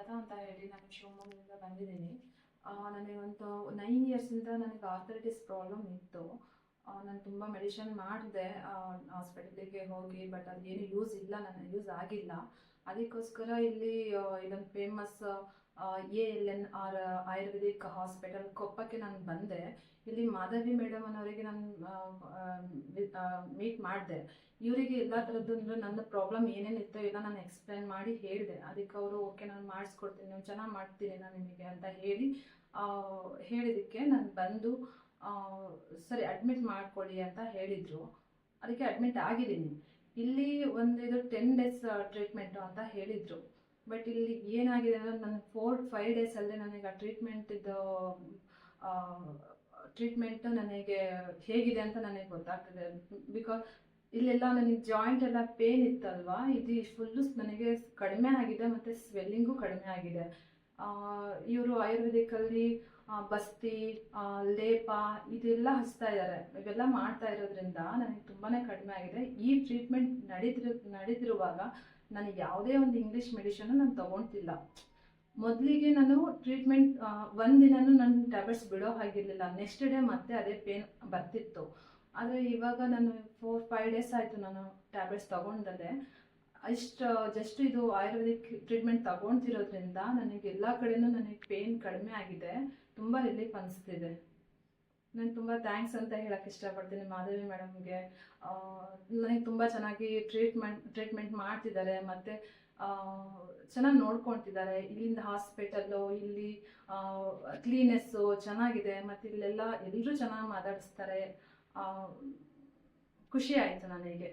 ಸುಜಾತ ಅಂತ ಹೇಳಿ ನಾನು ಶಿವಮೊಗ್ಗದಿಂದ ಬಂದಿದ್ದೀನಿ. ನನಗೆ ಒಂದು 9 ಇಯರ್ಸಿಂದ ನನಗೆ ಆರ್ಥರೈಟಿಸ್ ಪ್ರಾಬ್ಲಮ್ ಇತ್ತು. ನಾನು ತುಂಬ ಮೆಡಿಷನ್ ಮಾಡಿದೆ ಹಾಸ್ಪಿಟಲಿಗೆ ಹೋಗಿ, ಬಟ್ ಅದೇನು ಯೂಸ್ ಆಗಿಲ್ಲ. ಅದಕ್ಕೋಸ್ಕರ ಇಲ್ಲಿ ಇದೊಂದು ಫೇಮಸ್ ALNR ಆಯುರ್ವೇದಿಕ್ ಹಾಸ್ಪಿಟಲ್ ಕೊಪ್ಪಕ್ಕೆ ನಾನು ಬಂದೆ. ಇಲ್ಲಿ ಮಾಧವಿ ಮೇಡಮ್ ಅನ್ನೋರಿಗೆ ನಾನು ಮೀಟ್ ಮಾಡಿದೆ. ಇವರಿಗೆ ಎಲ್ಲ ಥರದ್ದು ನನ್ನ ಪ್ರಾಬ್ಲಮ್ ಏನೇನಿತ್ತು ಎಲ್ಲ ನಾನು ಎಕ್ಸ್ಪ್ಲೇನ್ ಮಾಡಿ ಹೇಳಿದೆ. ಅದಕ್ಕೆ ಅವರು ಓಕೆ ನಾನು ಮಾಡಿಸ್ಕೊಡ್ತೀನಿ, ನೀವು ಚೆನ್ನಾಗಿ ಮಾಡ್ತೀನಿ ನಾನು ನಿಮಗೆ ಅಂತ ಹೇಳಿದ್ದಕ್ಕೆ ನಾನು ಬಂದು ಸರಿ ಅಡ್ಮಿಟ್ ಮಾಡ್ಕೊಳ್ಳಿ ಅಂತ ಹೇಳಿದರು. ಅದಕ್ಕೆ ಅಡ್ಮಿಟ್ ಆಗಿದ್ದೀನಿ. ಇಲ್ಲಿ ಇದು 10 days ಟ್ರೀಟ್ಮೆಂಟು ಅಂತ ಹೇಳಿದರು. ಬಟ್ ಇಲ್ಲಿ ಏನಾಗಿದೆ ಅಂದರೆ ನನ್ನ 4-5 ಡೇಸಲ್ಲೇ ನನಗೆ ಆ ಟ್ರೀಟ್ಮೆಂಟು ನನಗೆ ಹೇಗಿದೆ ಅಂತ ನನಗೆ ಗೊತ್ತಾಗ್ತದೆ. ಬಿಕಾಸ್ ಇಲ್ಲೆಲ್ಲ ನನಗೆ ಜಾಯಿಂಟ್ ಎಲ್ಲ ಪೇನ್ ಇತ್ತಲ್ವಾ, ಇದು ಫುಲ್ಲು ನನಗೆ ಕಡಿಮೆ ಆಗಿದೆ ಮತ್ತು ಸ್ವೆಲ್ಲಿಂಗು ಕಡಿಮೆ ಆಗಿದೆ. ಇವರು ಆಯುರ್ವೇದಿಕಲ್ಲಿ ಬಸ್ತಿ, ಲೇಪ ಇದೆಲ್ಲ ಹಚ್ತಾ ಇದ್ದಾರೆ. ಇವೆಲ್ಲ ಮಾಡ್ತಾ ಇರೋದ್ರಿಂದ ನನಗೆ ತುಂಬಾ ಕಡಿಮೆ ಆಗಿದೆ. ಈ ಟ್ರೀಟ್ಮೆಂಟ್ ನಡೀತಿರುವಾಗ ನನಗೆ ಯಾವುದೇ ಒಂದು ಇಂಗ್ಲೀಷ್ ಮೆಡಿಷನ್ನು ನಾನು ತೊಗೊಳ್ತಿಲ್ಲ. ಮೊದಲಿಗೆ ನಾನು ಟ್ರೀಟ್ಮೆಂಟ್ ಒಂದಿನೂ ನನ್ನ ಟ್ಯಾಬ್ಲೆಟ್ಸ್ ಬಿಡೋ ಹಾಗಿರಲಿಲ್ಲ. ನೆಕ್ಸ್ಟ್ ಡೇ ಮತ್ತೆ ಅದೇ ಪೇನ್ ಬರ್ತಿತ್ತು. ಆದರೆ ಇವಾಗ ನಾನು 4-5 ಡೇಸ್ ಆಯಿತು ನಾನು ಟ್ಯಾಬ್ಲೆಟ್ಸ್ ತೊಗೊಂಡಲ್ಲೇ. ಜಸ್ಟ್ ಇದು ಆಯುರ್ವೇದಿಕ್ ಟ್ರೀಟ್ಮೆಂಟ್ ತೊಗೊಳ್ತಿರೋದ್ರಿಂದ ನನಗೆ ಎಲ್ಲ ಕಡೆಯೂ ನನಗೆ ಪೇನ್ ಕಡಿಮೆ ಆಗಿದೆ, ತುಂಬ ರಿಲೀಫ್ ಅನಿಸ್ತಿದೆ. ನಾನು ತುಂಬ ಥ್ಯಾಂಕ್ಸ್ ಅಂತ ಹೇಳಕ್ಕೆ ಇಷ್ಟಪಡ್ತೀನಿ ಮಾಧವಿ ಮೇಡಮ್ಗೆ. ನನಗೆ ತುಂಬ ಚೆನ್ನಾಗಿ ಟ್ರೀಟ್ಮೆಂಟ್ ಮಾಡ್ತಿದ್ದಾರೆ ಮತ್ತು ಚೆನ್ನಾಗಿ ನೋಡ್ಕೊಳ್ತಿದ್ದಾರೆ. ಇಲ್ಲಿಂದ ಹಾಸ್ಪಿಟಲ್ಲು, ಇಲ್ಲಿ ಕ್ಲೀನೆಸ್ಸು ಚೆನ್ನಾಗಿದೆ ಮತ್ತು ಇಲ್ಲೆಲ್ಲ ಎಲ್ಲರೂ ಚೆನ್ನಾಗಿ ಮಾತಾಡಿಸ್ತಾರೆ. ಖುಷಿ ಆಯಿತು ನನಗೆ.